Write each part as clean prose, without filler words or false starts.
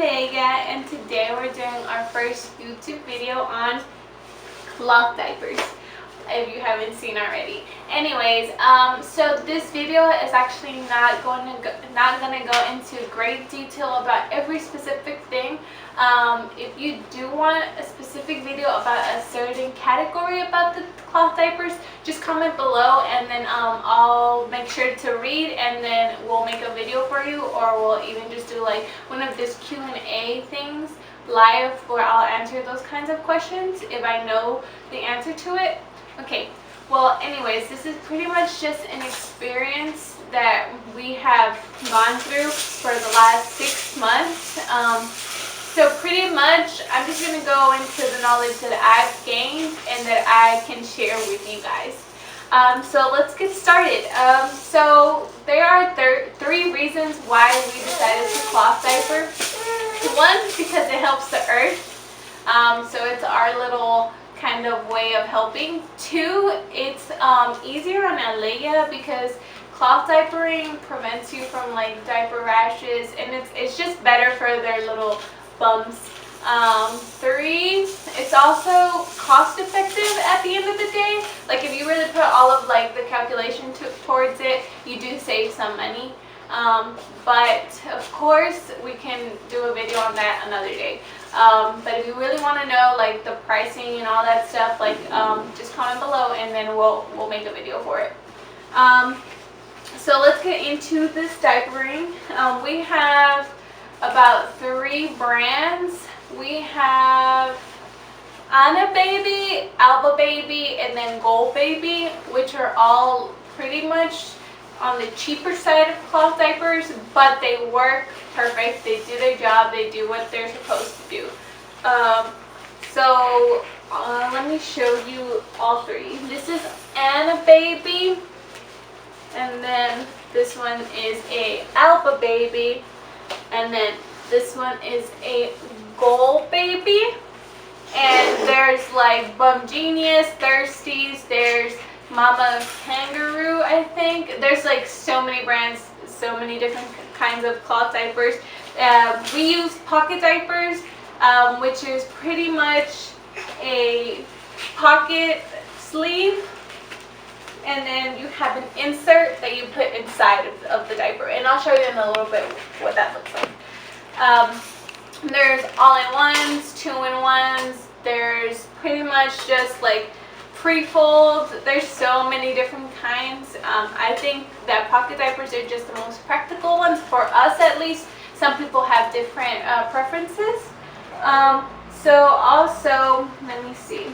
Leia, and today we're doing our first YouTube video on cloth diapers, if you haven't seen already. Anyways, so this video is actually not gonna go into great detail about every specific thing. If you do want a specific video about a certain category about the cloth diapers, just comment below, and then I'll make sure to read, and then we'll make a video for you, or we'll even just do like one of these Q&A things live where I'll answer those kinds of questions if I know the answer to it. Okay, well anyways, this is pretty much just an experience that we have gone through for the last 6 months. So pretty much I'm just going to go into the knowledge that I've gained and that I can share with you guys. So let's get started. So there are 3 reasons why we decided to cloth diaper. 1, because it helps the earth. So it's our little kind of way of helping. 2, it's easier on Alea because cloth diapering prevents you from like diaper rashes, and it's just better for their little bums. 3, it's also cost effective at the end of the day. Like if you really put all of like the calculation towards it, you do save some money. But of course we can do a video on that another day. But if you really want to know like the pricing and all that stuff, like just comment below, and then we'll make a video for it. So let's get into this diapering. We have about 3 brands. We have Anna Baby, Alba Baby, and then Gold Baby, which are all pretty much on the cheaper side of cloth diapers, but they work perfect. They do their job. They do what they're supposed to do. Let me show you all 3. This is Anna Baby, and then this one is a Alba Baby, and then this one is a Gold Baby. And there's like Bum Genius, Thirsties, there's Mama Kangaroo, I think. There's like so many brands, so many different kinds of cloth diapers. We use pocket diapers, which is pretty much a pocket sleeve, and then you have an insert that you put inside of the diaper, and I'll show you in a little bit what that looks like. There's all-in-ones, 2-in-1s, there's pretty much just like pre-fold. There's so many different kinds. I think that pocket diapers are just the most practical ones for us, at least. Some people have different preferences. So also, let me see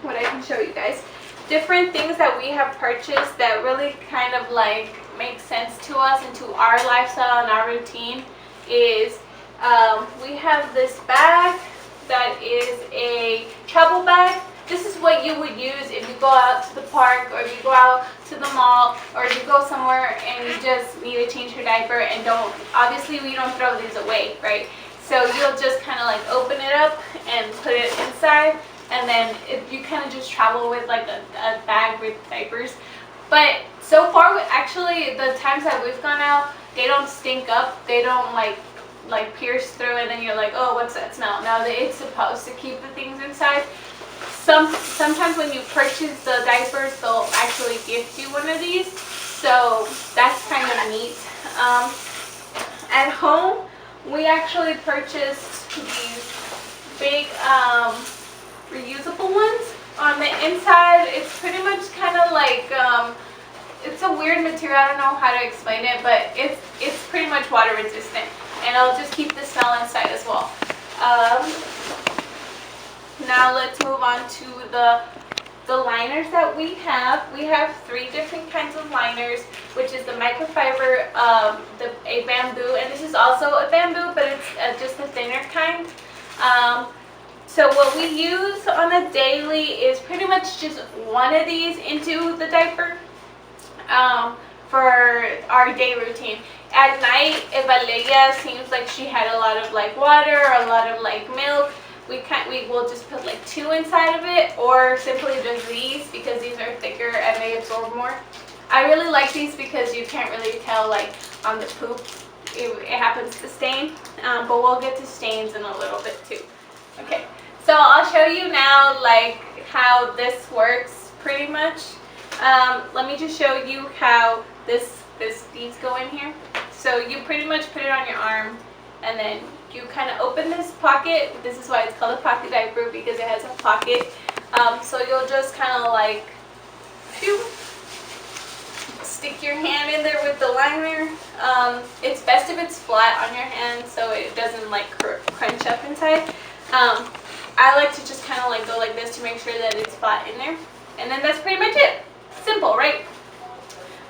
what I can show you guys. Different things that we have purchased that really kind of like make sense to us and to our lifestyle and our routine is we have this bag that is a travel bag. This is what you would use if you go out to the park, or if you go out to the mall, or if you go somewhere and you just need to change your diaper and obviously we don't throw these away, right? So you'll just kind of like open it up and put it inside, and then you kind of just travel with like a bag with diapers. But so far, actually, the times that we've gone out, they don't stink up. They don't like pierce through, and then you're like, oh, what's that smell? No, it's supposed to keep the things inside. Sometimes when you purchase the diapers, they'll actually gift you one of these, so that's kind of neat. At home, we actually purchased these big reusable ones. On the inside, it's pretty much kind of like it's a weird material. I don't know how to explain it, but it's pretty much water resistant, and it'll just keep the smell inside as well. Now let's move on to the liners that we have. We have 3 different kinds of liners, which is the microfiber, a bamboo, and this is also a bamboo, but it's just a thinner kind. So what we use on a daily is pretty much just one of these into the diaper for our day routine. At night, if Alea seems like she had a lot of like water or a lot of like milk, we will just put like 2 inside of it, or simply just these because these are thicker and they absorb more. I really like these because you can't really tell like on the poop it happens to stain, but we'll get to stains in a little bit too. Okay, so I'll show you now like how this works pretty much. Let me just show you how these go in here. So you pretty much put it on your arm, and then you kind of open this pocket. This is why it's called a pocket diaper, because it has a pocket. So you'll just kind of like stick your hand in there with the liner. It's best if it's flat on your hand so it doesn't like crunch up inside. I like to just kind of like go like this to make sure that it's flat in there. And then that's pretty much it. Simple, right?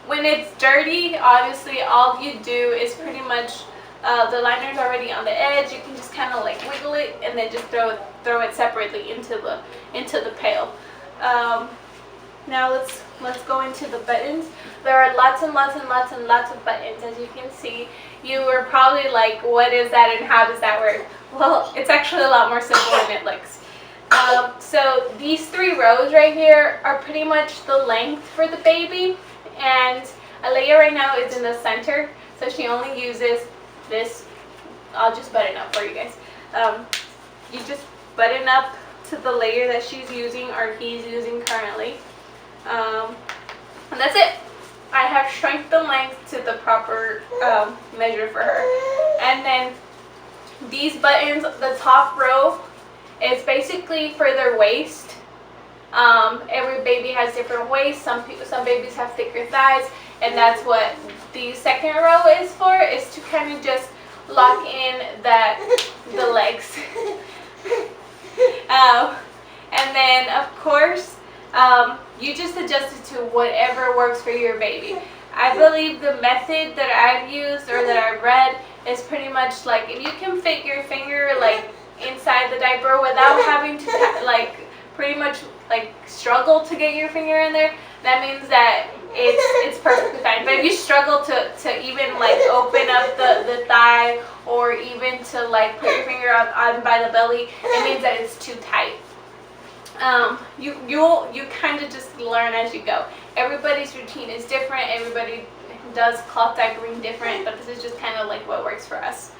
When it's dirty, obviously all you do is pretty much the liner's already on the edge. You can just kind of like wiggle it and then just throw it separately into the pail. Now let's go into the buttons. There are lots and lots and lots and lots of buttons, as you can see. You were probably like, what is that and how does that work? Well, it's actually a lot more simple than it looks. So these 3 rows right here are pretty much the length for the baby, and Alea right now is in the center, so she only uses this. I'll just button up for you guys. You just button up to the layer that she's using or he's using currently. And that's it. I have shrunk the length to the proper measure for her. And then these buttons, the top row is basically for their waist. Every baby has different waists. Some babies have thicker thighs, and that's what the second row is for, is to kind of just lock in the legs. And then of course you just adjust it to whatever works for your baby. I believe the method that I've used or that I've read is pretty much like, if you can fit your finger like inside the diaper without having to like pretty much like struggle to get your finger in there, that means that it's perfectly fine. But if you struggle to even like open up the thigh, or even to like put your finger on by the belly, it means that it's too tight. You kind of just learn as you go. Everybody's routine is different. Everybody does cloth diapering different, but this is just kind of like what works for us.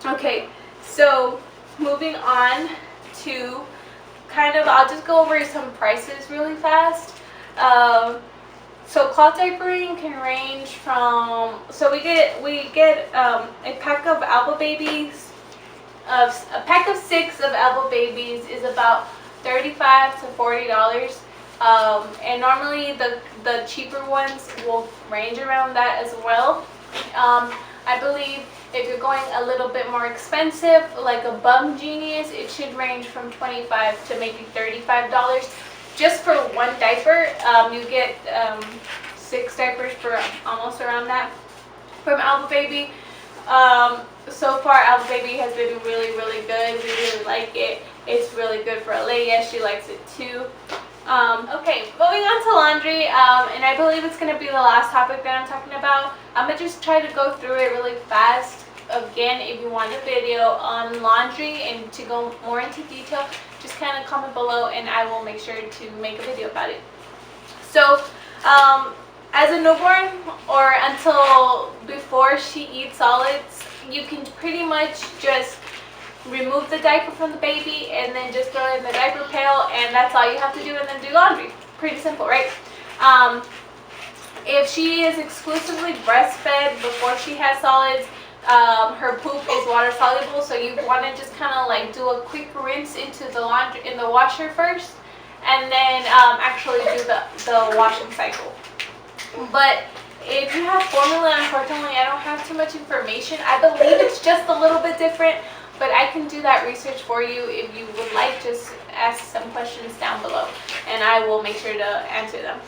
Okay, so moving on to I'll just go over some prices really fast. So cloth diapering can range from, so we get a pack of Alba babies. A pack of 6 of Alba babies is about $35 to $40, and normally the cheaper ones will range around that as well. I believe if you're going a little bit more expensive, like a Bum Genius, it should range from $25 to maybe $35 just for one diaper. You get 6 diapers for almost around that from Alba Baby. So far Alba Baby has been really, really good. We really like it. It's really good for Alea. She likes it too. Okay, moving on to laundry, and I believe it's going to be the last topic that I'm talking about. I'm going to just try to go through it really fast. Again, if you want a video on laundry and to go more into detail, just kind of comment below and I will make sure to make a video about it. So, as a newborn or until before she eats solids, you can pretty much just remove the diaper from the baby and then just throw it in the diaper pail, and that's all you have to do, and then do laundry. Pretty simple, right? If she is exclusively breastfed before she has solids, her poop is water soluble, so you want to just kind of like do a quick rinse into the washer first, and then actually do the washing cycle. But if you have formula, unfortunately I don't have too much information. I believe it's just a little bit different, but I can do that research for you. If you would like, just ask some questions down below and I will make sure to answer them.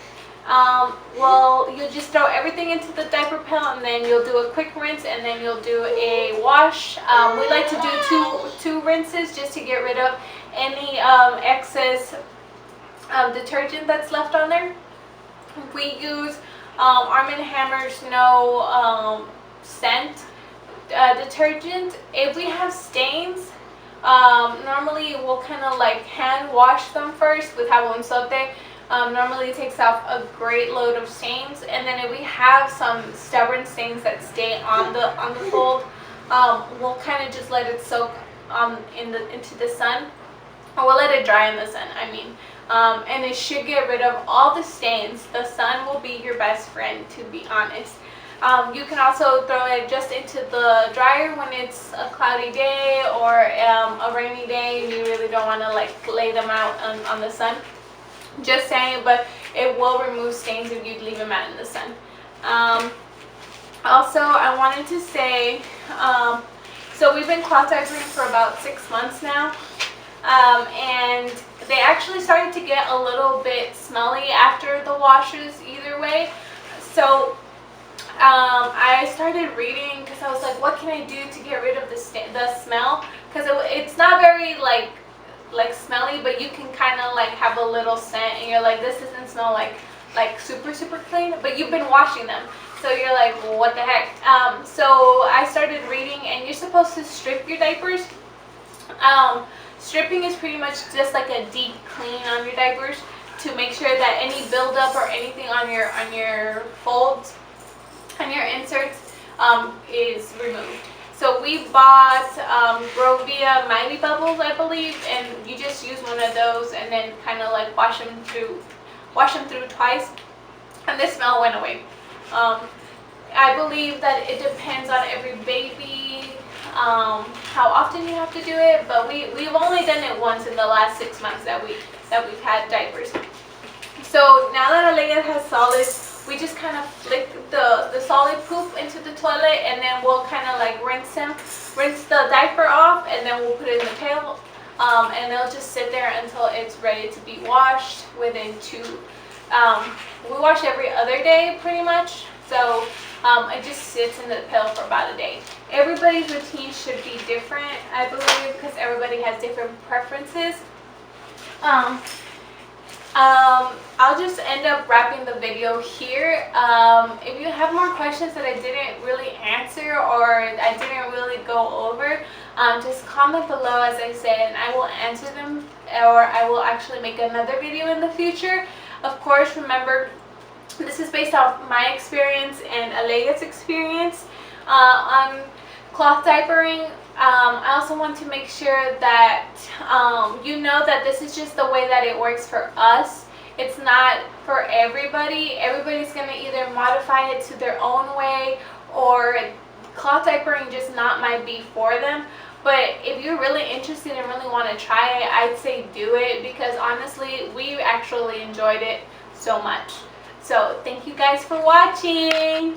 Well, you'll just throw everything into the diaper pail, and then you'll do a quick rinse, and then you'll do a wash. We like to do two rinses just to get rid of any excess detergent that's left on there. We use Arm & Hammer's no scent detergent. If we have stains, normally we'll kind of like hand wash them first with jabón sote. Normally takes off a great load of stains, and then if we have some stubborn stains that stay on the fold, we'll kind of just let it soak into the sun, or we'll let it dry in the sun, I mean. And it should get rid of all the stains. The sun will be your best friend, to be honest. You can also throw it just into the dryer when it's a cloudy day or a rainy day and you really don't want to like lay them out on the sun. Just saying, but it will remove stains if you leave them out in the sun. Also, I wanted to say, so we've been cloth diapering for about 6 months now, and they actually started to get a little bit smelly after the washes either way. So I started reading because I was like, what can I do to get rid of the smell? Because it's not very like smelly, but you can kind of like have a little scent and you're like, this doesn't smell like super clean, but you've been washing them, so you're like, well, what the heck. So I started reading, and you're supposed to strip your diapers. Stripping is pretty much just like a deep clean on your diapers to make sure that any buildup or anything on your folds, on your inserts, is removed. So we bought Grovia Mighty Bubbles, I believe, and you just use one of those and then kind of like wash them through twice, and the smell went away. I believe that it depends on every baby, how often you have to do it, but we've only done it once in the last 6 months that we've had diapers. So now that Alea has solids, we just kind of flick the solid poop into the toilet, and then we'll kind of like rinse the diaper off, and then we'll put it in the pail, and they'll just sit there until it's ready to be washed within we wash every other day pretty much, so it just sits in the pail for about a day. Everybody's routine should be different, I believe, because everybody has different preferences. I'll just end up wrapping the video here. If you have more questions that I didn't really answer or I didn't really go over, just comment below, as I said, and I will answer them, or I will actually make another video in the future. Of course, remember, this is based off my experience and Alea's experience on cloth diapering. I also want to make sure that you know that this is just the way that it works for us. It's not for everybody. Everybody's going to either modify it to their own way, or cloth diapering just might be for them. But if you're really interested and really want to try it, I'd say do it, because honestly, we actually enjoyed it so much. So thank you guys for watching.